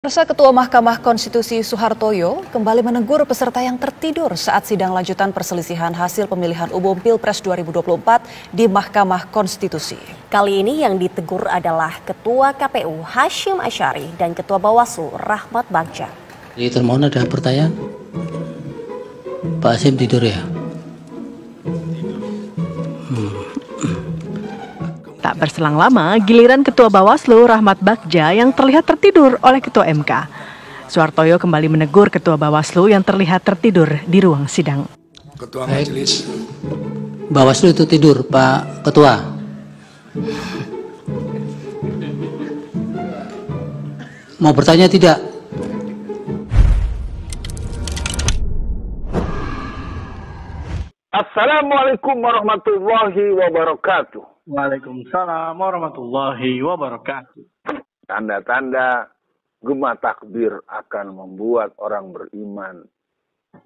Pemirsa, Ketua Mahkamah Konstitusi Suhartoyo kembali menegur peserta yang tertidur saat sidang lanjutan perselisihan hasil pemilihan umum Pilpres 2024 di Mahkamah Konstitusi. Kali ini yang ditegur adalah Ketua KPU Hasyim Asyari dan Ketua Bawaslu Rahmat Bagja. Jadi termohon ada pertanyaan? Pak Hasyim tidur ya? Tak berselang lama, giliran Ketua Bawaslu Rahmat Bagja yang terlihat tertidur oleh Ketua MK. Suhartoyo kembali menegur Ketua Bawaslu yang terlihat tertidur di ruang sidang. Ketua Majelis. Bawaslu itu tidur, Pak Ketua. Mau bertanya tidak? Assalamualaikum warahmatullahi wabarakatuh. Waalaikumsalam warahmatullahi wabarakatuh. Tanda-tanda gema takbir akan membuat orang beriman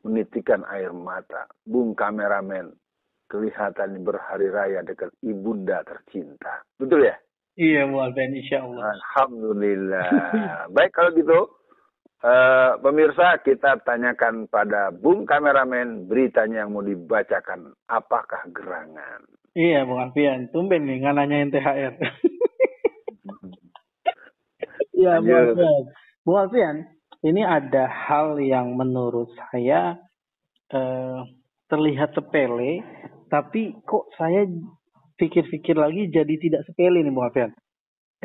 menitikan air mata. Bung kameramen, kelihatan berhari raya dekat ibunda tercinta. Betul ya? Iya, Bu Alfian, insya Allah. Alhamdulillah. Baik kalau gitu, pemirsa, kita tanyakan pada Bung kameramen beritanya yang mau dibacakan. Apakah gerangan? Iya, Bung Alfian. Tumben nih, nggak nanyain THR. Iya, Bung Alfian. Bung Alfian, ini ada hal yang menurut saya terlihat sepele, tapi kok saya pikir-pikir lagi jadi tidak sepele nih, Bung Alfian.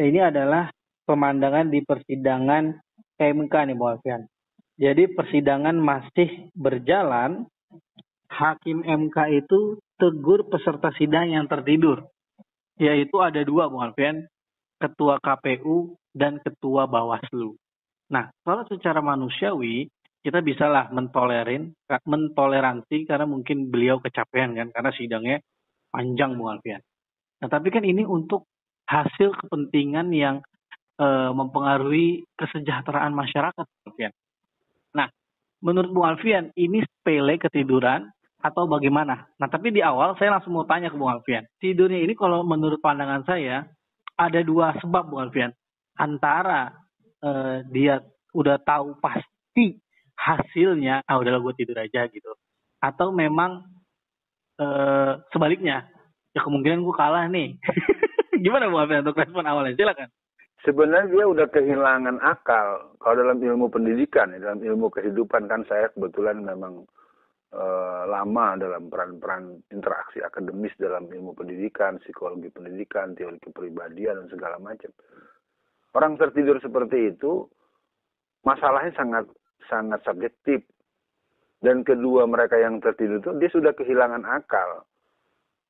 Ini adalah pemandangan di persidangan MK nih, Bung Alfian. Jadi persidangan masih berjalan, Hakim MK itu tegur peserta sidang yang tertidur. Yaitu ada dua, Bung Alfian. Ketua KPU dan Ketua Bawaslu. Nah, kalau secara manusiawi, kita bisalah mentoleransi karena mungkin beliau kecapean kan, karena sidangnya panjang, Bung Alfian. Nah, tapi kan ini untuk hasil kepentingan yang mempengaruhi kesejahteraan masyarakat, Bung Alfian. Nah, menurut Bung Alfian, ini sepele ketiduran atau bagaimana? Nah, tapi di awal saya langsung mau tanya ke Bung Alfian. Tidurnya ini kalau menurut pandangan saya ada dua sebab, Bung Alfian. Antara dia udah tahu pasti hasilnya, udahlah gue tidur aja gitu. Atau memang sebaliknya, ya kemungkinan gue kalah nih. Gimana Bung Alfian untuk respon awalnya? Silakan. Sebenarnya dia udah kehilangan akal. Kalau dalam ilmu pendidikan, dalam ilmu kehidupan kan saya kebetulan memang lama dalam peran-peran interaksi akademis dalam ilmu pendidikan, psikologi pendidikan, teori kepribadian, dan segala macam. Orang tertidur seperti itu, masalahnya sangat subjektif. Dan kedua, mereka yang tertidur itu, dia sudah kehilangan akal.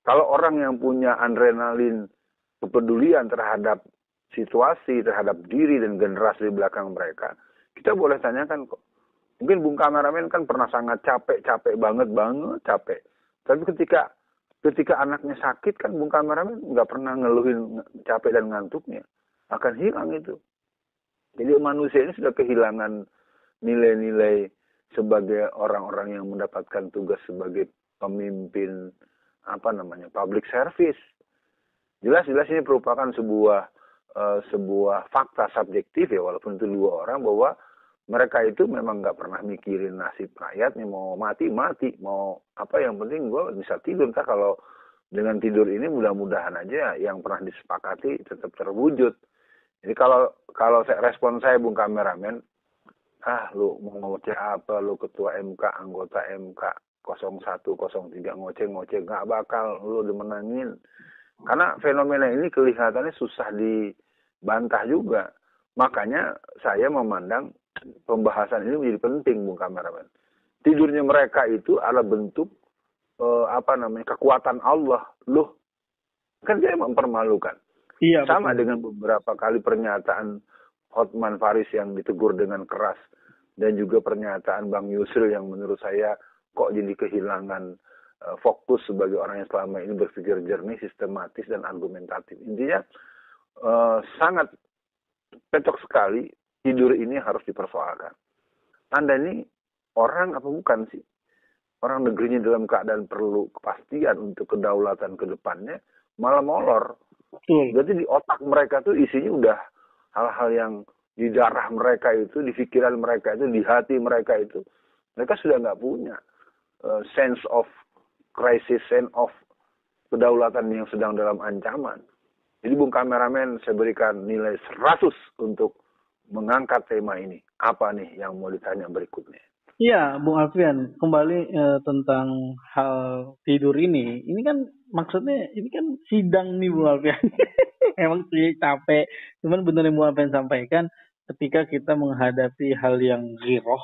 Kalau orang yang punya adrenalin, kepedulian terhadap situasi, terhadap diri dan generasi di belakang mereka, kita boleh tanyakan kok. Mungkin Bung kameramen kan pernah sangat capek banget, capek. Tapi ketika anaknya sakit kan Bung kameramen nggak pernah ngeluhin capek dan ngantuknya. Akan hilang itu. Jadi manusia ini sudah kehilangan nilai-nilai sebagai orang-orang yang mendapatkan tugas sebagai pemimpin, public service. Jelas ini merupakan sebuah fakta subjektif ya, walaupun itu dua orang, bahwa mereka itu memang nggak pernah mikirin nasib rakyatnya, mau mati, mau apa, yang penting gue bisa tidur. Entah kalau dengan tidur ini mudah-mudahan aja yang pernah disepakati tetap terwujud. Jadi kalau respon saya Bung kameramen, lu mau ngoceh apa, lu ketua MK, anggota MK 01, 03 ngoceh, nggak bakal lu dimenangin. Karena fenomena ini kelihatannya susah dibantah juga. Makanya saya memandang pembahasan ini menjadi penting, Bung kameramen. Tidurnya mereka itu adalah bentuk kekuatan Allah. Loh, kan dia mempermalukan. Iya, sama betul. Dengan beberapa kali pernyataan Hotman Paris yang ditegur dengan keras, dan juga pernyataan Bang Yusril yang menurut saya kok jadi kehilangan fokus sebagai orang yang selama ini berpikir jernih, sistematis, dan argumentatif. Intinya sangat cocok sekali. Tidur ini harus dipersoalkan. Anda ini orang apa bukan sih? Orang negerinya dalam keadaan perlu kepastian untuk kedaulatan ke depannya, malah molor. Betul. Berarti di otak mereka tuh isinya udah hal-hal yang di darah mereka itu, di pikiran mereka itu, di hati mereka itu, mereka sudah nggak punya sense of crisis, sense of kedaulatan yang sedang dalam ancaman. Jadi Bung Kameramen, saya berikan nilai 100 untuk mengangkat tema ini. Apa nih yang mau ditanya berikutnya? Iya, Bung Alfian, kembali tentang hal tidur ini. Ini kan maksudnya, ini kan sidang nih Bung Alfian. Emang sih capek. Cuman bener yang Bung Alfian sampaikan, ketika kita menghadapi hal yang ghiroh,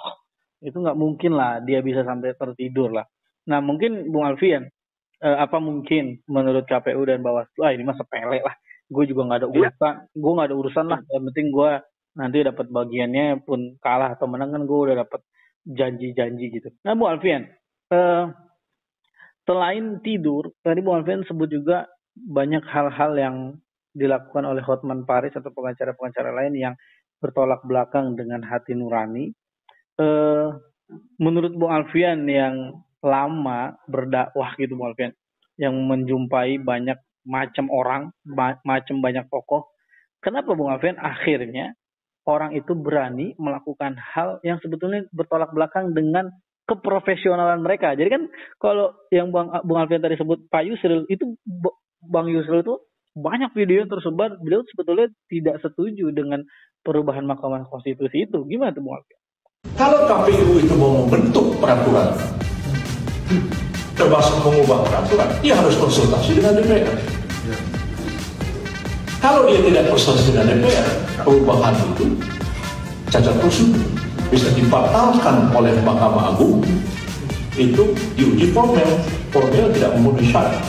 itu nggak mungkin lah dia bisa sampai tertidur lah. Nah mungkin Bung Alfian, apa mungkin menurut KPU dan Bawaslu, ini mah sepele lah. Gue juga nggak ada urusan, gue nggak ada urusan lah. Yang penting gue nanti dapat bagiannya, pun kalah atau menang kan gue udah dapat janji-janji gitu. Nah Bung Alfian, selain tidur, tadi Bung Alfian sebut juga banyak hal-hal yang dilakukan oleh Hotman Paris atau pengacara-pengacara lain yang bertolak belakang dengan hati nurani. Menurut Bung Alfian yang lama berdakwah gitu Bung Alfian, yang menjumpai banyak macam orang, macam banyak tokoh, kenapa Bung Alfian akhirnya orang itu berani melakukan hal yang sebetulnya bertolak belakang dengan keprofesionalan mereka? Jadi kan kalau yang Bung Alfian tadi sebut Pak Yusril, itu Bang Yusril itu banyak video yang tersebar, beliau sebetulnya tidak setuju dengan perubahan Mahkamah Konstitusi itu. Gimana tuh Bung Alfian? Kalau KPU itu mau membentuk peraturan, termasuk mengubah peraturan, dia harus konsultasi dengan DPR. Kalau dia tidak konsultasi dengan DPR, perubahan itu cacat prosedur, bisa dibatalkan oleh Mahkamah Agung, itu diuji formel tidak memenuhi syarat.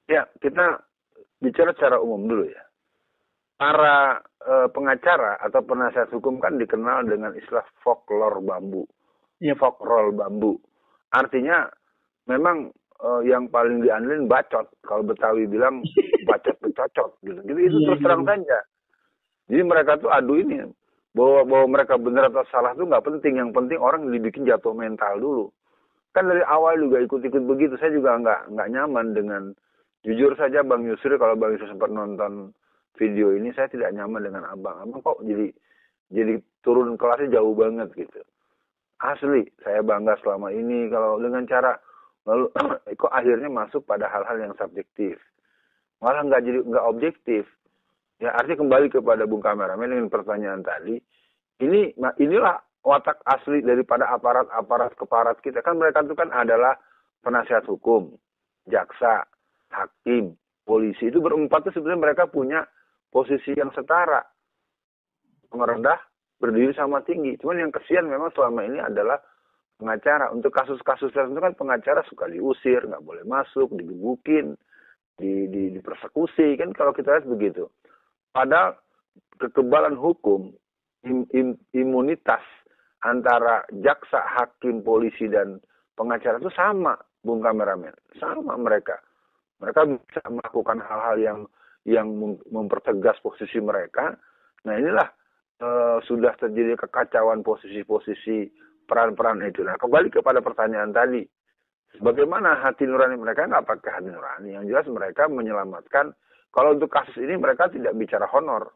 Ya, kita bicara secara umum dulu ya. Para pengacara atau penasihat hukum kan dikenal dengan istilah folklore bambu. Ya, folklore bambu. Artinya memang yang paling diandelin bacot. Kalau Betawi bilang bacot becocot gitu. Jadi itu terus terang saja. Jadi mereka tuh adu ini bahwa mereka benar atau salah tuh nggak penting. Yang penting orang dibikin jatuh mental dulu. Kan dari awal juga ikut-ikut begitu. Saya juga nggak nyaman dengan, jujur saja Bang Yusril, kalau Bang Yusril sempat nonton video ini, saya tidak nyaman dengan abang kok jadi turun kelasnya jauh banget gitu. Asli, saya bangga selama ini kalau dengan cara lalu kok akhirnya masuk pada hal-hal yang subjektif, malah nggak objektif. Ya artinya kembali kepada Bung Kameramen dengan pertanyaan tadi, inilah watak asli daripada aparat keparat kita. Kan mereka itu kan adalah penasihat hukum, jaksa, hakim, polisi. Itu berempat itu sebenarnya mereka punya posisi yang setara, merendah, berdiri sama tinggi. Cuman yang kesian memang selama ini adalah pengacara. Untuk kasus-kasus tertentu kan pengacara suka diusir, nggak boleh masuk, digebukin, dipersekusi. Kan kalau kita lihat begitu. Padahal kekebalan hukum, imunitas antara jaksa, hakim, polisi, dan pengacara itu sama, Bung Kameramen. Sama mereka. Mereka bisa melakukan hal-hal yang mempertegas posisi mereka. Nah inilah sudah terjadi kekacauan posisi-posisi peran-peran itu. Nah kembali kepada pertanyaan tadi, bagaimana hati nurani mereka? Nggak pakai hati nurani. Yang jelas mereka menyelamatkan. Kalau untuk kasus ini mereka tidak bicara honor,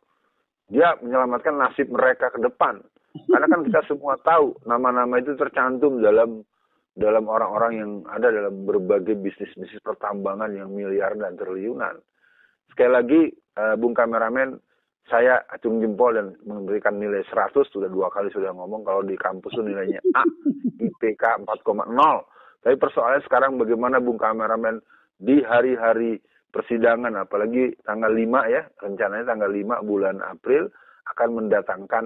dia menyelamatkan nasib mereka ke depan. Karena kan kita semua tahu nama-nama itu tercantum dalam orang-orang yang ada dalam berbagai bisnis-bisnis pertambangan yang miliar dan triliunan. Sekali lagi, Bung Kameramen, saya acung jempol dan memberikan nilai 100, sudah 2 kali sudah ngomong, kalau di kampus itu nilainya A, IPK 4,0. Tapi persoalannya sekarang bagaimana Bung Kameramen di hari-hari persidangan, apalagi tanggal 5 ya, rencananya tanggal 5 bulan April, akan mendatangkan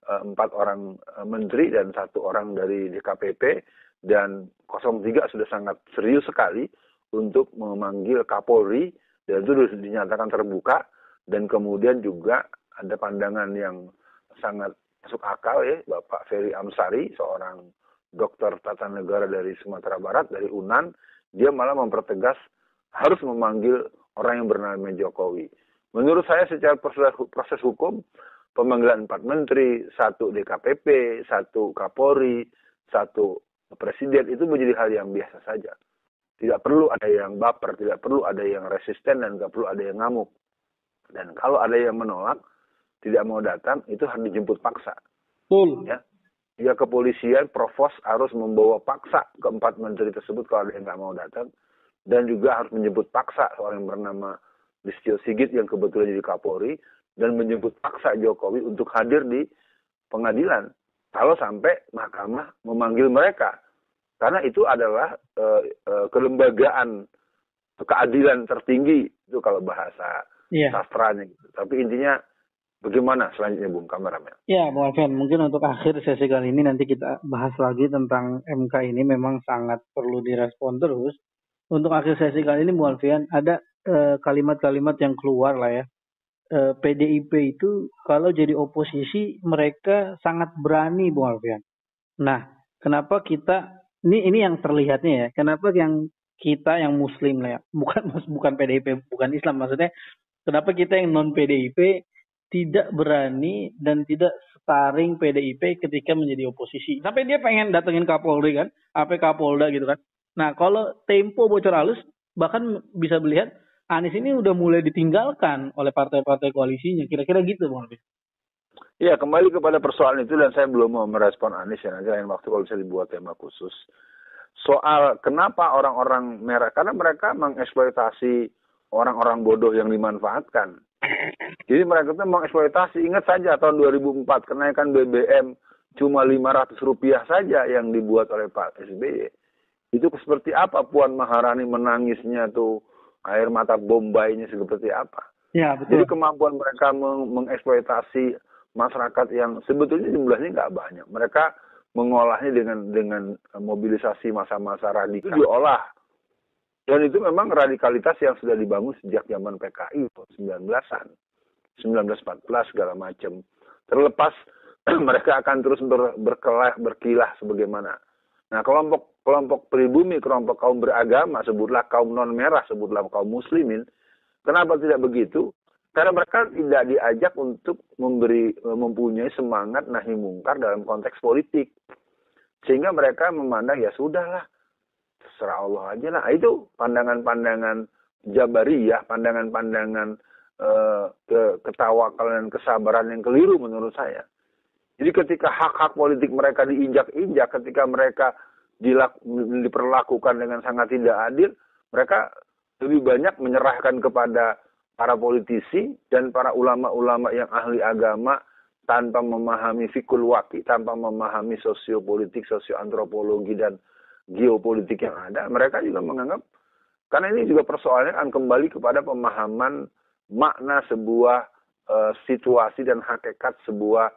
4 orang menteri dan 1 orang dari DKPP, dan 03 sudah sangat serius sekali untuk memanggil Kapolri, dan itu sudah dinyatakan terbuka. Dan kemudian juga ada pandangan yang sangat masuk akal ya, Bapak Ferry Amsari, seorang dokter tata negara dari Sumatera Barat, dari UNAN, dia malah mempertegas harus memanggil orang yang bernama Jokowi. Menurut saya secara proses hukum, pemanggilan 4 menteri, 1 DKPP, 1 Kapolri, 1 presiden itu menjadi hal yang biasa saja. Tidak perlu ada yang baper, tidak perlu ada yang resisten, dan tidak perlu ada yang ngamuk. Dan kalau ada yang menolak, tidak mau datang, itu harus dijemput paksa. Betul. Ya kepolisian, provos harus membawa paksa keempat menteri tersebut kalau ada yang nggak mau datang. Dan juga harus menjemput paksa seorang yang bernama Listio Sigit yang kebetulan jadi Kapolri. Dan menjemput paksa Jokowi untuk hadir di pengadilan. Kalau sampai mahkamah memanggil mereka. Karena itu adalah kelembagaan keadilan tertinggi. Itu kalau bahasa sastranya. Gitu. Tapi intinya bagaimana selanjutnya Bung Kameramen? Ya, Bung Alfian, mungkin untuk akhir sesi kali ini nanti kita bahas lagi tentang MK ini memang sangat perlu direspon terus. Untuk akhir sesi kali ini Bung Alfian, ada kalimat-kalimat yang keluar lah ya. PDIP itu kalau jadi oposisi mereka sangat berani Bung Alfian. Nah, kenapa kita ini yang terlihatnya ya. Kenapa yang kita yang Muslim lah ya, bukan PDIP, bukan Islam maksudnya. Kenapa kita yang non PDIP tidak berani dan tidak sparring PDIP ketika menjadi oposisi. Sampai dia pengen datengin Kapolri kan, Kapolda gitu kan. Nah, kalau tempo bocor halus, bahkan bisa melihat Anies ini udah mulai ditinggalkan oleh partai-partai koalisinya. Kira-kira gitu, Bang Alfian. Ya, kembali kepada persoalan itu dan saya belum mau merespon Anies ya. Nanti lain waktu kalau bisa dibuat tema khusus. Soal kenapa orang-orang merah, karena mereka mengeksploitasi orang-orang bodoh yang dimanfaatkan. Jadi mereka itu mengeksploitasi. Ingat saja tahun 2004 kenaikan BBM cuma Rp500 saja yang dibuat oleh Pak SBY. Itu seperti apa Puan Maharani menangisnya tuh, air mata Bombaynya seperti apa. Ya, betul. Jadi kemampuan mereka mengeksploitasi masyarakat yang sebetulnya jumlahnya nggak banyak. Mereka mengolahnya dengan mobilisasi masa-masa radikal. Itu diolah. Dan itu memang radikalitas yang sudah dibangun sejak zaman PKI 19-an. 1914 segala macam. Terlepas mereka akan terus berkilah sebagaimana. Nah, kelompok pribumi, kelompok kaum beragama, sebutlah kaum non merah, sebutlah kaum muslimin. Kenapa tidak begitu? Karena mereka tidak diajak untuk mempunyai semangat nahi mungkar dalam konteks politik. Sehingga mereka memandang ya sudahlah. Terserah Allah aja lah. Itu pandangan-pandangan Jabariyah, pandangan-pandangan ketawakalan dan kesabaran yang keliru menurut saya. Jadi ketika hak-hak politik mereka diinjak-injak, ketika mereka diperlakukan dengan sangat tidak adil, mereka lebih banyak menyerahkan kepada para politisi dan para ulama-ulama yang ahli agama tanpa memahami fikul waqi, tanpa memahami sosiopolitik, sosioantropologi dan geopolitik yang ada. Mereka juga menganggap, karena ini juga persoalannya akan kembali kepada pemahaman makna sebuah situasi dan hakikat sebuah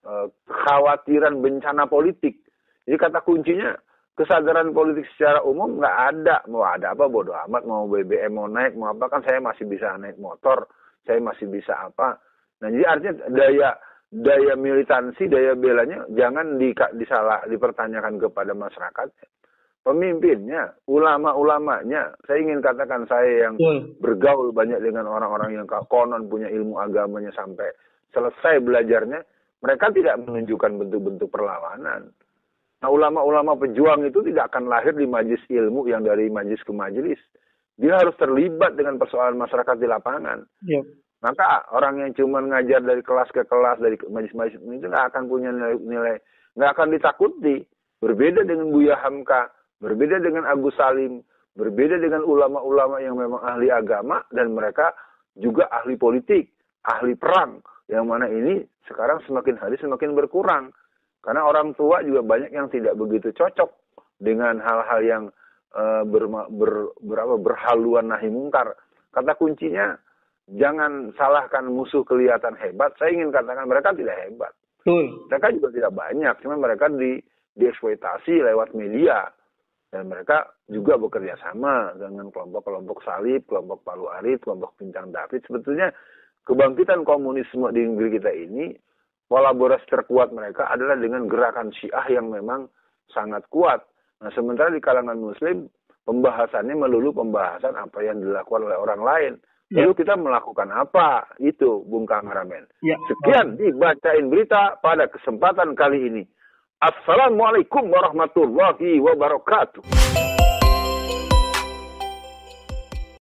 kekhawatiran bencana politik. Jadi kata kuncinya kesadaran politik secara umum nggak ada. Mau ada apa bodo amat, mau BBM mau naik, mau apa, kan saya masih bisa naik motor, saya masih bisa apa. Nah, jadi artinya daya militansi, daya belanya jangan dipertanyakan kepada masyarakat. Pemimpinnya, ulama-ulamanya, saya ingin katakan saya yang bergaul banyak dengan orang-orang yang konon punya ilmu agamanya sampai selesai belajarnya, mereka tidak menunjukkan bentuk-bentuk perlawanan. Nah, ulama-ulama pejuang itu tidak akan lahir di majelis ilmu yang dari majelis ke majelis. Dia harus terlibat dengan persoalan masyarakat di lapangan. Yep. Maka orang yang cuma ngajar dari kelas ke kelas, dari majelis-majelis itu nggak akan punya nilai, nggak akan ditakuti. Berbeda dengan Buya Hamka, berbeda dengan Agus Salim, berbeda dengan ulama-ulama yang memang ahli agama, dan mereka juga ahli politik, ahli perang. Yang mana ini sekarang semakin hari semakin berkurang. Karena orang tua juga banyak yang tidak begitu cocok dengan hal-hal yang berhaluan nahi mungkar. Kata kuncinya, jangan salahkan musuh kelihatan hebat. Saya ingin katakan mereka tidak hebat. Mereka juga tidak banyak, cuma mereka dieksploitasi lewat media. Dan mereka juga bekerja sama dengan kelompok-kelompok Salib, kelompok Palu Arit, kelompok Bintang David. Sebetulnya kebangkitan komunisme di negeri kita ini, kolaborasi terkuat mereka adalah dengan gerakan Syiah yang memang sangat kuat. Nah, sementara di kalangan Muslim, pembahasannya melulu pembahasan apa yang dilakukan oleh orang lain. Lalu kita melakukan apa? Itu, Bung Kameramen. Sekian dibacain berita pada kesempatan kali ini. Assalamualaikum warahmatullahi wabarakatuh.